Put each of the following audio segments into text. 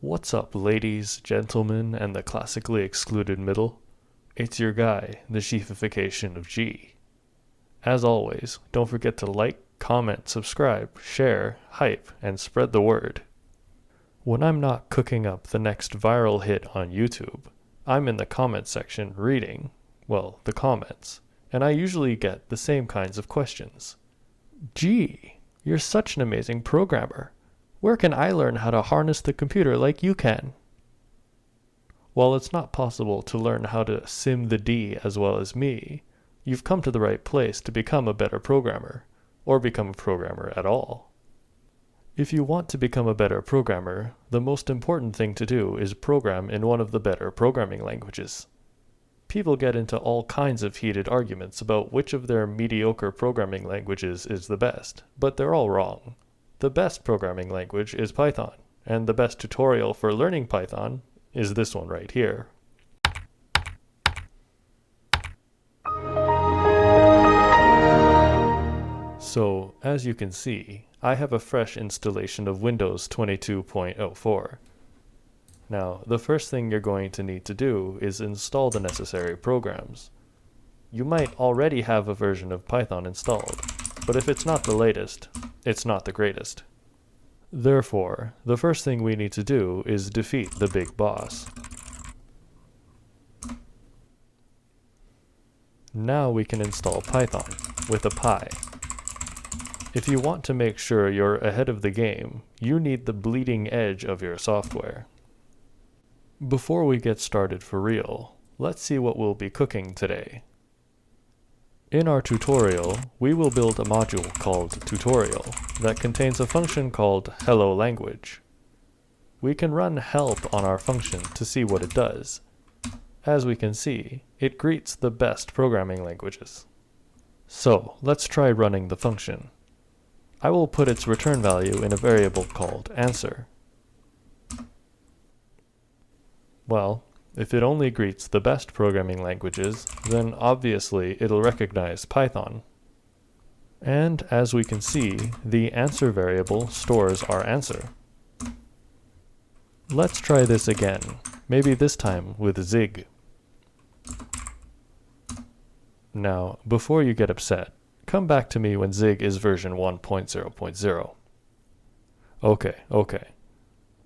What's up, ladies, gentlemen, and the classically excluded middle? It's your guy, the Sheafification of G. As always, don't forget to like, comment, subscribe, share, hype, and spread the word. When I'm not cooking up the next viral hit on YouTube, I'm in the comment section reading, well, the comments, and I usually get the same kinds of questions. Gee, you're such an amazing programmer. Where can I learn how to harness the computer like you can? While it's not possible to learn how to sim the D as well as me, you've come to the right place to become a better programmer, or become a programmer at all. If you want to become a better programmer, the most important thing to do is program in one of the better programming languages. People get into all kinds of heated arguments about which of their mediocre programming languages is the best, but they're all wrong. The best programming language is Python, and the best tutorial for learning Python is this one right here. So, as you can see, I have a fresh installation of Windows 22.04. Now, the first thing you're going to need to do is install the necessary programs. You might already have a version of Python installed, but if it's not the latest, it's not the greatest. Therefore, the first thing we need to do is defeat the big boss. Now we can install Python with a Py. If you want to make sure you're ahead of the game, you need the bleeding edge of your software. Before we get started for real, let's see what we'll be cooking today. In our tutorial, we will build a module called tutorial that contains a function called hello language. We can run help on our function to see what it does. As we can see, it greets the best programming languages. So, let's try running the function. I will put its return value in a variable called answer. Well, if it only greets the best programming languages, then obviously it'll recognize Python. And as we can see, the answer variable stores our answer. Let's try this again, maybe this time with Zig. Now, before you get upset, come back to me when Zig is version 1.0.0. Okay.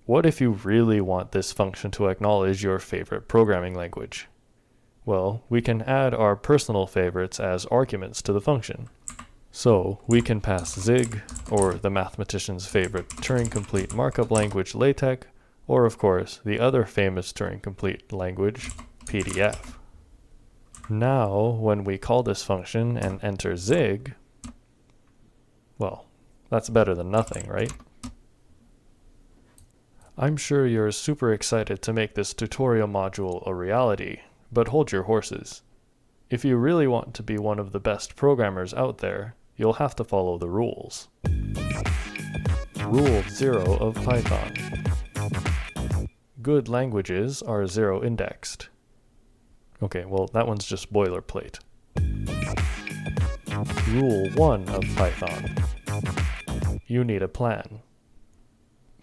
What if you really want this function to acknowledge your favorite programming language? Well, we can add our personal favorites as arguments to the function. So, we can pass Zig, or the mathematician's favorite Turing-complete markup language LaTeX, or of course, the other famous Turing-complete language, PDF. Now, when we call this function and enter Zig, well, that's better than nothing, right? I'm sure you're super excited to make this tutorial module a reality, but hold your horses. If you really want to be one of the best programmers out there, you'll have to follow the rules. Rule 0 of Python. Good languages are zero indexed. Okay, well, that one's just boilerplate. Rule 1 of Python. You need a plan.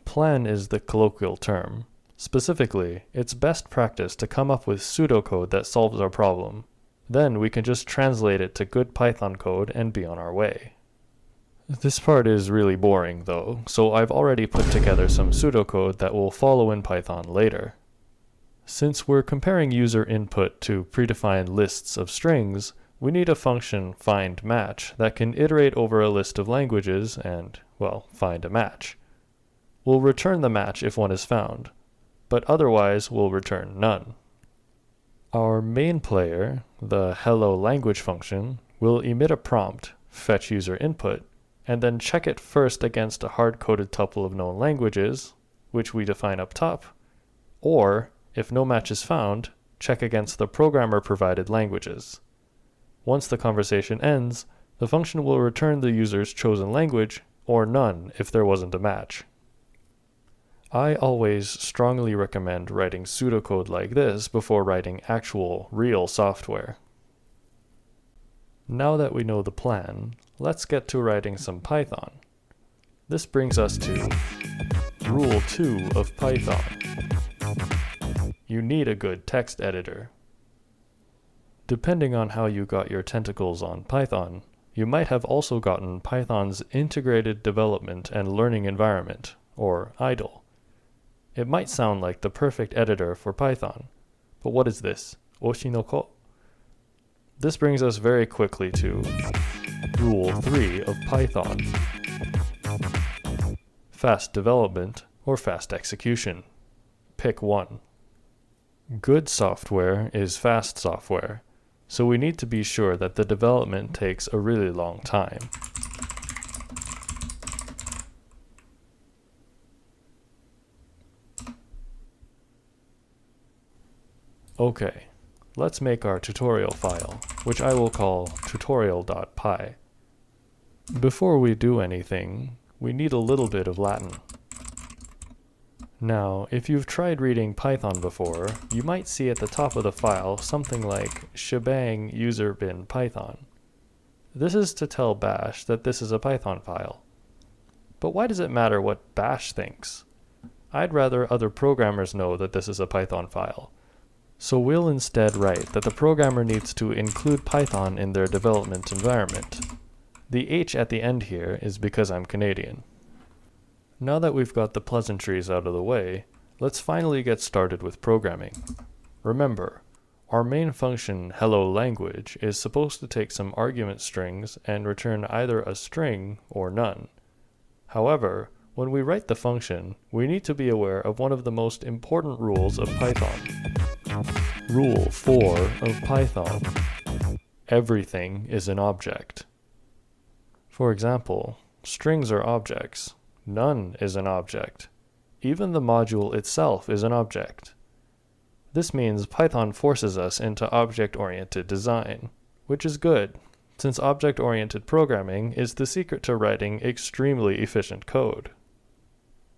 Plan is the colloquial term. Specifically, it's best practice to come up with pseudocode that solves our problem. Then we can just translate it to good Python code and be on our way. This part is really boring though, so I've already put together some pseudocode that will follow in Python later. Since we're comparing user input to predefined lists of strings, we need a function findMatch that can iterate over a list of languages and, well, find a match. We'll return the match if one is found, but otherwise we'll return none. Our main player, the hello language function, will emit a prompt, fetch user input, and then check it first against a hard-coded tuple of known languages, which we define up top, or, if no match is found, check against the programmer-provided languages. Once the conversation ends, the function will return the user's chosen language, or none if there wasn't a match. I always strongly recommend writing pseudocode like this before writing actual, real software. Now that we know the plan, let's get to writing some Python. This brings us to Rule 2 of Python. you need a good text editor. Depending on how you got your tentacles on Python, you might have also gotten Python's Integrated Development and Learning Environment, or IDLE. It might sound like the perfect editor for Python, but what is this? Oshinoko? This brings us very quickly to Rule 3 of Python. Fast development or fast execution. Pick one. Good software is fast software, so we need to be sure that the development takes a really long time. Okay, let's make our tutorial file, which I will call tutorial.py. Before we do anything, we need a little bit of Latin. Now, if you've tried reading Python before, you might see at the top of the file something like shebang user bin Python. This is to tell Bash that this is a Python file. But why does it matter what Bash thinks? I'd rather other programmers know that this is a Python file. So we'll instead write that the programmer needs to include Python in their development environment. The H at the end here is because I'm Canadian. Now that we've got the pleasantries out of the way, let's finally get started with programming. Remember, our main function hello language is supposed to take some argument strings and return either a string or none. However, when we write the function, we need to be aware of one of the most important rules of Python. Rule 4 of Python. Everything is an object. For example, strings are objects. None is an object. Even the module itself is an object. This means Python forces us into object-oriented design, which is good, since object-oriented programming is the secret to writing extremely efficient code.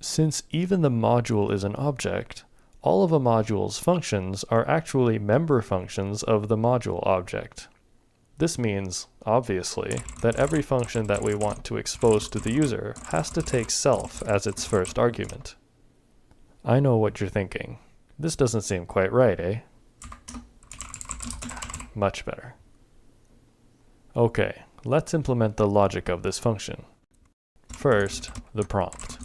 Since even the module is an object, all of a module's functions are actually member functions of the module object. This means, obviously, that every function that we want to expose to the user has to take self as its first argument. I know what you're thinking. This doesn't seem quite right, eh? Much better. Okay, let's implement the logic of this function. First, the prompt.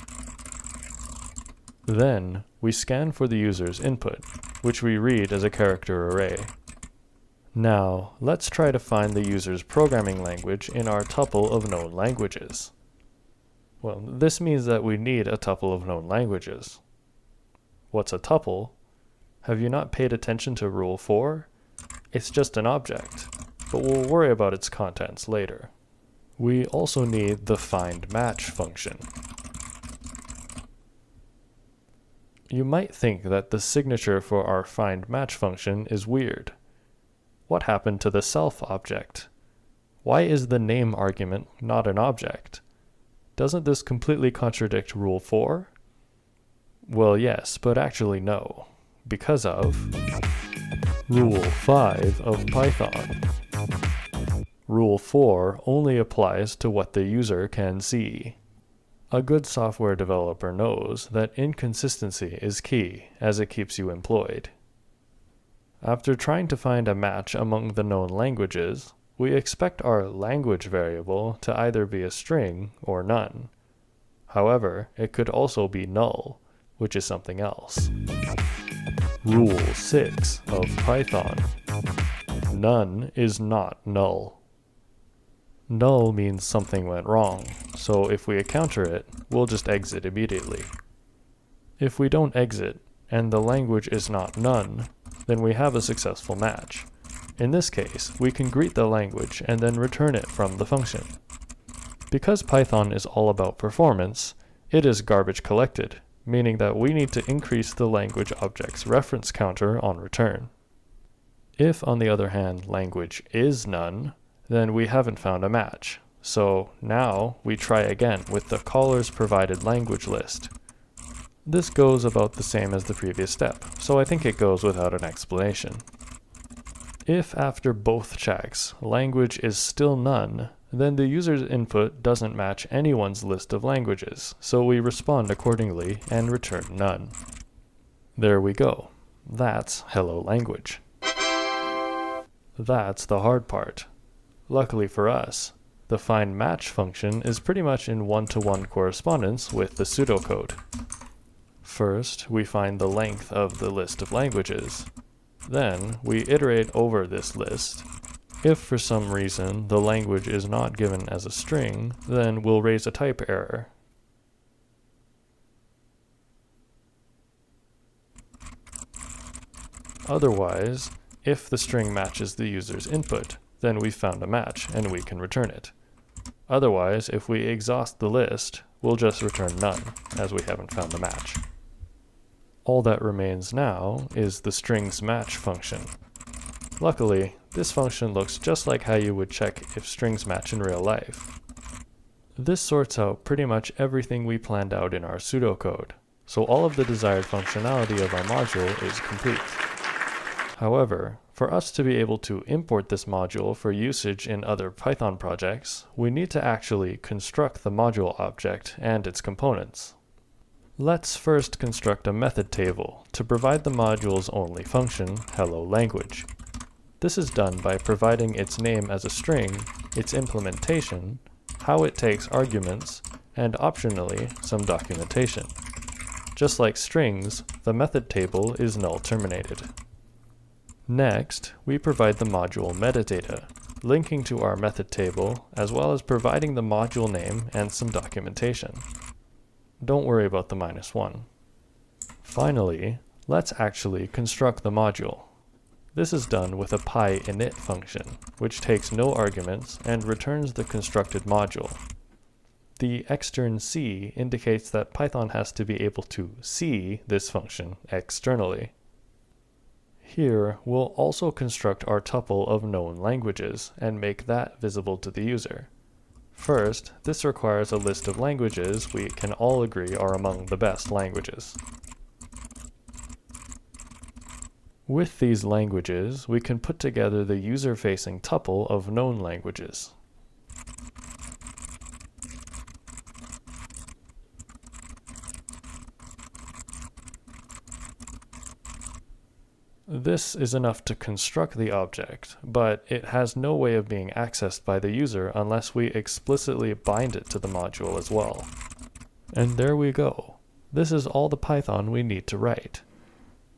Then, we scan for the user's input, which we read as a character array. Now, let's try to find the user's programming language in our tuple of known languages. Well, this means that we need a tuple of known languages. What's a tuple? Have you not paid attention to Rule 4? It's just an object, but we'll worry about its contents later. We also need the findMatch function. You might think that the signature for our findMatch function is weird. What happened to the self object? Why is the name argument not an object? Doesn't this completely contradict Rule 4? Well, yes, but actually no, because of Rule 5 of Python. Rule 4 only applies to what the user can see. A good software developer knows that inconsistency is key, as it keeps you employed. After trying to find a match among the known languages, we expect our language variable to either be a string or none. However, it could also be null, which is something else. Rule 6 of Python. None is not null. Null means something went wrong, so if we encounter it, we'll just exit immediately. If we don't exit, and the language is not none, then we have a successful match. In this case, we can greet the language and then return it from the function. Because Python is all about performance, it is garbage collected, meaning that we need to increase the language object's reference counter on return. If, on the other hand, language is none, then we haven't found a match. So now we try again with the caller's provided language list. This goes about the same as the previous step, so I think it goes without an explanation. If after both checks, language is still none, then the user's input doesn't match anyone's list of languages, so we respond accordingly and return none. There we go. That's hello language. That's the hard part. Luckily for us, the find match function is pretty much in one-to-one correspondence with the pseudocode. First, we find the length of the list of languages. Then, we iterate over this list. If for some reason the language is not given as a string, then we'll raise a type error. Otherwise, if the string matches the user's input, then we've found a match and we can return it. Otherwise, if we exhaust the list, we'll just return none, as we haven't found the match. All that remains now is the strings match function. Luckily, this function looks just like how you would check if strings match in real life. This sorts out pretty much everything we planned out in our pseudocode, so all of the desired functionality of our module is complete. However, for us to be able to import this module for usage in other Python projects, we need to actually construct the module object and its components. Let's first construct a method table to provide the module's only function, hello language. This is done by providing its name as a string, its implementation, how it takes arguments, and optionally, some documentation. Just like strings, the method table is null terminated. Next, we provide the module metadata, linking to our method table, as well as providing the module name and some documentation. Don't worry about the -1. Finally, let's actually construct the module. This is done with a PyInit function, which takes no arguments and returns the constructed module. The extern C indicates that Python has to be able to see this function externally. Here, we'll also construct our tuple of known languages and make that visible to the user. First, this requires a list of languages we can all agree are among the best languages. With these languages, we can put together the user-facing tuple of known languages. This is enough to construct the object, but it has no way of being accessed by the user unless we explicitly bind it to the module as well. And there we go. This is all the Python we need to write.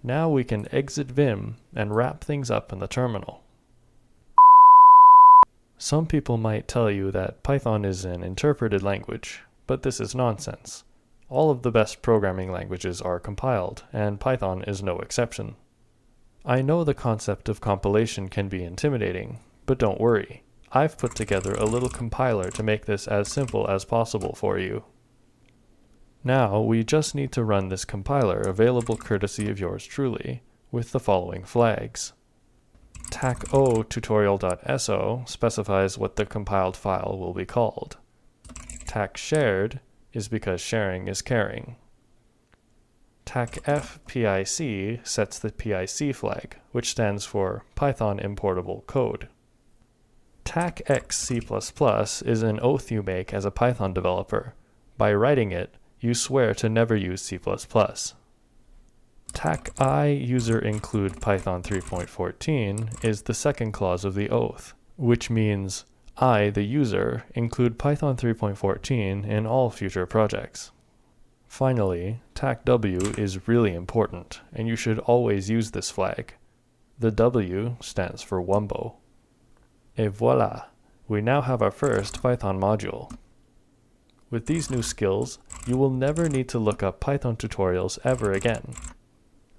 Now we can exit Vim and wrap things up in the terminal. Some people might tell you that Python is an interpreted language, but this is nonsense. All of the best programming languages are compiled, and Python is no exception. I know the concept of compilation can be intimidating, but don't worry. I've put together a little compiler to make this as simple as possible for you. Now we just need to run this compiler, available courtesy of yours truly, with the following flags. tac-o tutorial.so specifies what the compiled file will be called. tac-shared is because sharing is caring. tac-f-pic sets the PIC flag, which stands for Python Importable Code. tac-x-c++ is an oath you make as a Python developer. By writing it, you swear to never use C++. tac-I user include Python3.14 is the second clause of the oath, which means I, the user, include Python3.14 in all future projects. Finally, tac-w is really important, and you should always use this flag. The W stands for Wumbo. Et voila! We now have our first Python module. With these new skills, you will never need to look up Python tutorials ever again.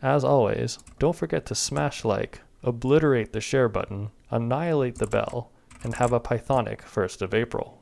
As always, don't forget to smash like, obliterate the share button, annihilate the bell, and have a Pythonic 1st of April.